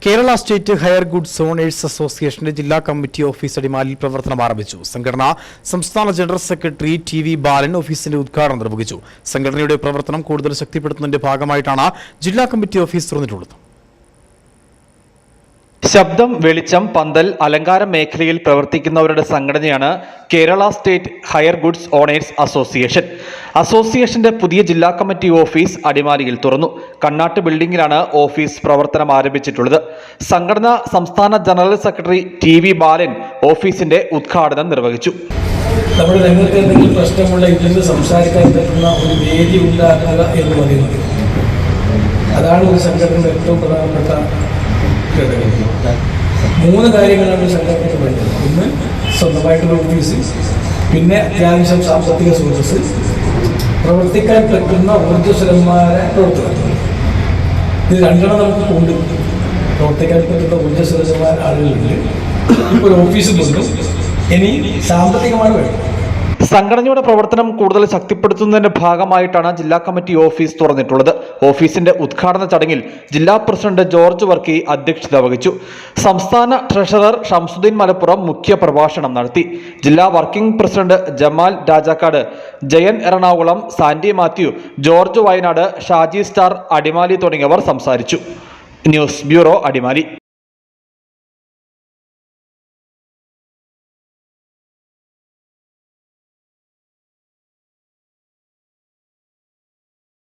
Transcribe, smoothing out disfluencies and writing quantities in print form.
Kerala state hire goods owners അസോസിയേഷന്റെ ജില്ലാ committee office അടിമാലിയിൽ പ്രവർത്തനം ആരംഭിച്ചു. സംഘടന സംസ്ഥാന ജനറൽ സെക്രട്ടറി ടി.വി. ബാലൻ ഓഫീസിന്റെ ഉദ്ഘാടനം നിർവഹിച്ചു. സംഘടനയുടെ പ്രവർത്തനം കൂടുതൽ ശക്തിപ്പെടുത്തുന്നതിന്റെ ഭാഗമായിട്ടാണ് ജില്ലാ കമ്മിറ്റി ഓഫീസ് തുറന്നിട്ടുള്ളത്. ശബ്ദം, വെളിച്ചം, പന്തൽ, അലങ്കാര മേഖലയിൽ പ്രവർത്തിക്കുന്നവരുടെ സംഘടനയാണ് Kerala state hire goods owners association. അസോസിയേഷന്റെ പുതിയ ജില്ലാ കമ്മിറ്റി ഓഫീസ് അടിമാലിയിൽ തുറന്നു. കണ്ണാട്ട് ബിൽഡിംഗിലാണ് ഓഫീസ് പ്രവർത്തനം ആരംഭിച്ചിട്ടുള്ളത്. സംഘടന സംസ്ഥാന ജനറൽ സെക്രട്ടറി ടി.വി. ബാലൻ ഓഫീസിന്റെ ഉദ്ഘാടനം നിർവഹിച്ചു. നമ്മുടെ രംഗത്ത് എന്തെങ്കിലും പ്രശ്നമുള്ള ഇതിൽ സംസാരിക്കാൻ പറ്റുന്ന ഒരു വേദി ഉണ്ടാക്കുക എന്ന് പറയുന്നത്, അതാണ് ഒരു സംഘടനയുടെ ഏറ്റവും പ്രധാനപ്പെട്ട ഘടകം. 3 കാര്യങ്ങളാണ് ഒരു സംഘടനയ്ക്ക് വേണ്ടത്. ഒന്ന്, സ്വന്തമായിട്ടുള്ള ഓഫീസ്, പിന്നെ അത്യാവശ്യം സാമ്പത്തിക സ്രോതസ്, പ്രവർത്തിക്കാൻ പറ്റുന്ന ഊർജ്ജസ്വലന്മാരെ പ്രവർത്തകർ. ഇത് രണ്ടെണ്ണം നമുക്ക് കൊണ്ട് പ്രവർത്തിക്കാൻ പറ്റുന്ന ഊർജ്ജസ്വലന്മാർ ആളുകളുണ്ട്. ഇപ്പോൾ ഓഫീസ് കൊണ്ടും ഇനി സാമ്പത്തികമാണ് വേണ്ടത്. സംഘടനയുടെ പ്രവർത്തനം കൂടുതൽ ശക്തിപ്പെടുത്തുന്നതിന്റെ ഭാഗമായിട്ടാണ് ജില്ലാ കമ്മിറ്റി ഓഫീസ് തുറന്നിട്ടുള്ളത്. ഓഫീസിന്റെ ഉദ്ഘാടന ചടങ്ങിൽ ജില്ലാ പ്രസിഡന്റ് ജോർജ് വർക്കി അധ്യക്ഷത വഹിച്ചു. സംസ്ഥാന ട്രഷറർ ഷംസുദ്ദീൻ മലപ്പുറം മുഖ്യ പ്രഭാഷണം നടത്തി. ജില്ലാ working president Jamal Rajakkad, Jayan Ernakulam, Sandy Mathew, George Wayanad, Shaji star Adimali തുടങ്ങിയവർ സംസാരിച്ചു. News bureau, Adimali.